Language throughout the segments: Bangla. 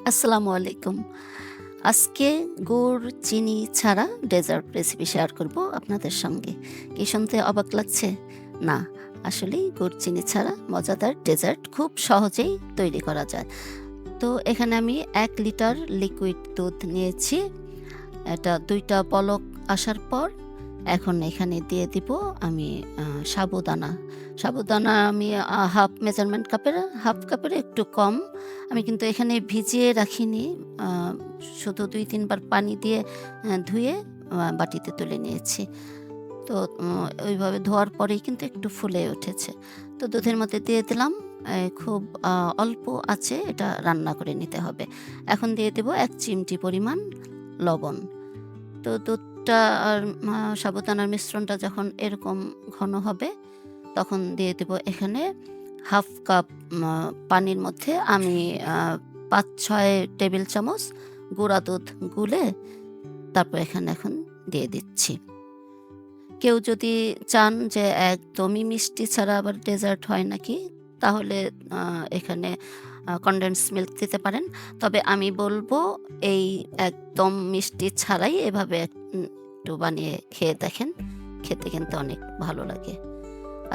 আসসালামু আলাইকুম। আজকে গুড়, চিনি ছাড়া ডেজার্ট রেসিপি শেয়ার করব আপনাদের সঙ্গে। কি শুনতে অবাক লাগছে? না, আসলেই গুড়, চিনি ছাড়া মজাদার ডেজার্ট খুব সহজেই তৈরি করা যায়। তো এখানে আমি ১ লিটার লিকুইড দুধ নিয়েছি। এটা ২ টা বলক আসার পর এখন এখানে দিয়ে দিব আমি সাবুদানা। সাবুদানা আমি হাফ মেজারমেন্ট কাপের, হাফ কাপের একটু কম। আমি কিন্তু এখানে ভিজিয়ে রাখিনি। আ শুধু ২-৩ বার পানি দিয়ে ধুয়ে বাটিতে তুলে নিয়েছি। তো ওইভাবে ধোয়ার পরেই কিন্তু একটু ফুলে উঠেছে। তো দুধের মধ্যে দিয়ে দিলাম। খুব অল্প আঁচে এটা রান্না করে নিতে হবে। এখন দিয়ে দেব ১ চিমটি পরিমাণ লবণ। তো দুধটা আর সাবুদানার মিশ্রণটা যখন এরকম ঘন হবে, তখন দিয়ে দেব এখানে হাফ কাপ মা পানির মধ্যে আমি আ ৫-৬ টেবিল চামচ গুঁড়া দুধ গুলে তারপর এখানে এখন দিয়ে দিচ্ছি। কেউ যদি চান যে একদমই মিষ্টি ছাড়া আবার ডেজার্ট হয় নাকি? তাহলে আ এখানে কনডেন্স মিল্ক দিতে পারেন। তবে আমি বলব এই একদম মিষ্টি ছাড়াই এভাবে একটু বানিয়ে খেয়ে দেখেন। খেতে কিন্তু অনেক ভালো লাগে।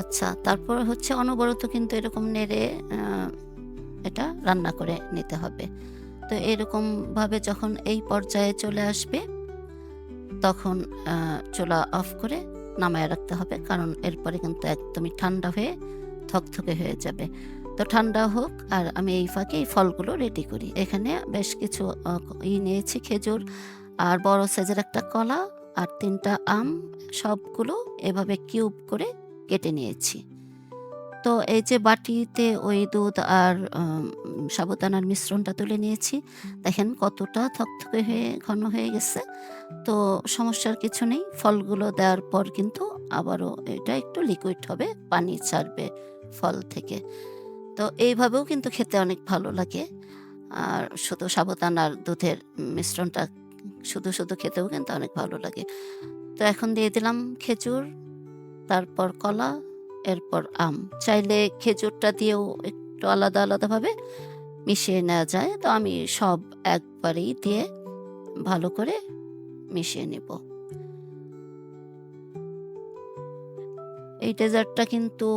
আচ্ছা, তারপর হচ্ছে অনবরত কিন্তু এরকম নেড়ে আ এটা রান্না করে নিতে হবে। তো এরকমভাবে যখন এই পর্যায়ে চলে আসবে, তখন আ চুলা অফ করে নামায়া রাখতে হবে। কারণ এরপরে কিন্তু একদমই ঠান্ডা হয়ে থকথকে হয়ে যাবে। তো ঠান্ডা হোক আর আমি এই ফাঁকে এই ফলগুলো রেডি করি। এখানে বেশ কিছু নিয়েছি খেজুর আর বড় সাইজের একটা কলা আর ৩ টা আম সবগুলো এভাবে কিউব করে কেটে নিয়েছি। তো এই যে বাটিতে ওই দুধ আর সাবুদানার মিশ্রণটা তুলে নিয়েছি। দেখেন কতটা থকথকে হয়ে ঘন হয়ে গেছে। তো সমস্যার কিছু নেই। ফলগুলো দেওয়ার পর কিন্তু আবারও এটা একটু লিকুইড হবে, পানি ছাড়বে ফল থেকে। তো এইভাবেও কিন্তু খেতে অনেক ভালো লাগে। আর শুধু সাবুদানার দুধের মিশ্রণটা শুধু খেতেও কিন্তু অনেক ভালো লাগে। তো এখন দিয়ে দিলাম খেজুর, তারপর কলা, এরপর আম। চাইলে খেজুরটা দিয়েও একটু আলাদাভাবে মিশিয়ে নেওয়া যায়। তো আমি সব একবারেই দিয়ে ভালো করে মিশিয়ে নেব। এই ডেজার্টটা কিন্তু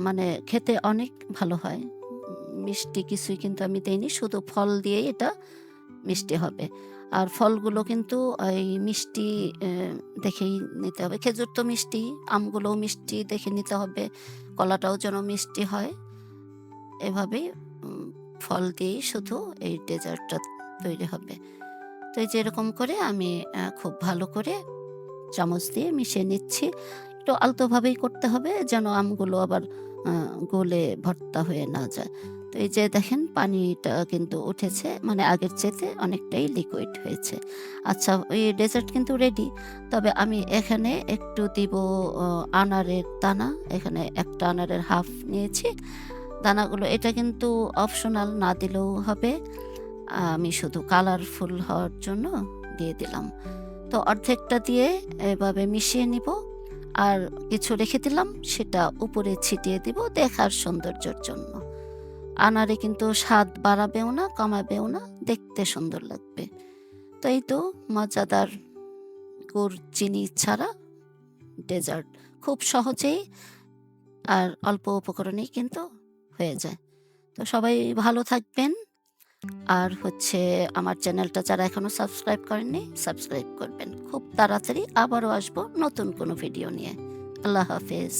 মানে খেতে অনেক ভালো হয়। মিষ্টি কিছুই কিন্তু আমি দেইনি। শুধু ফল দিয়েই এটা মিষ্টি হবে। আর ফলগুলো কিন্তু এই মিষ্টি দেখেই নিতে হবে। খেজুর তো মিষ্টি, আমগুলোও মিষ্টি দেখে নিতে হবে। কলাটাও যেন মিষ্টি হয়। এভাবেই উম ফল দিয়েই শুধু এই ডেজার্টটা তৈরি হবে। তো এই যে এরকম করে আমি খুব ভালো করে চামচ দিয়ে মিশিয়ে নিচ্ছি। একটু আলতোভাবেই করতে হবে যেন আমগুলো আবার আ গলে ভর্তা হয়ে না যায়। তো এই যে দেখেন পানিটা কিন্তু উঠেছে মানে আগের চাইতে অনেকটাই লিকুইড হয়েছে। আচ্ছা এই ডেজার্ট কিন্তু রেডি। তবে আমি এখানে একটু দিব অ আনারের দানা। এখানে একটা আনারের হাফ নিয়েছি। দানাগুলো এটা কিন্তু অপশনাল না দিলেও হবে। আমি শুধু কালারফুল হওয়ার জন্য দিয়ে দিলাম। তো অর্ধেকটা দিয়ে এভাবে মিশিয়ে নিব। আর কিছু রেখে দিলাম সেটা উপরে ছিটিয়ে দিব দেখার সৌন্দর্যের জন্য। আনারে কিন্তু স্বাদ বাড়াবেও না, কমাবেও না, দেখতে সুন্দর লাগবে। তো এই তো মজাদার গুড় চিনি ছাড়া ডেজার্ট। খুব সহজেই আর অল্প উপকরণেই কিন্তু হয়ে যায়। তো সবাই ভালো থাকবেন। আর হচ্ছে আমার চ্যানেলটা যারা এখনো সাবস্ক্রাইব করেননি, সাবস্ক্রাইব করবেন। খুব তাড়াতাড়ি আবারও আসবো নতুন কোনো ভিডিও নিয়ে। আল্লাহ হাফেজ।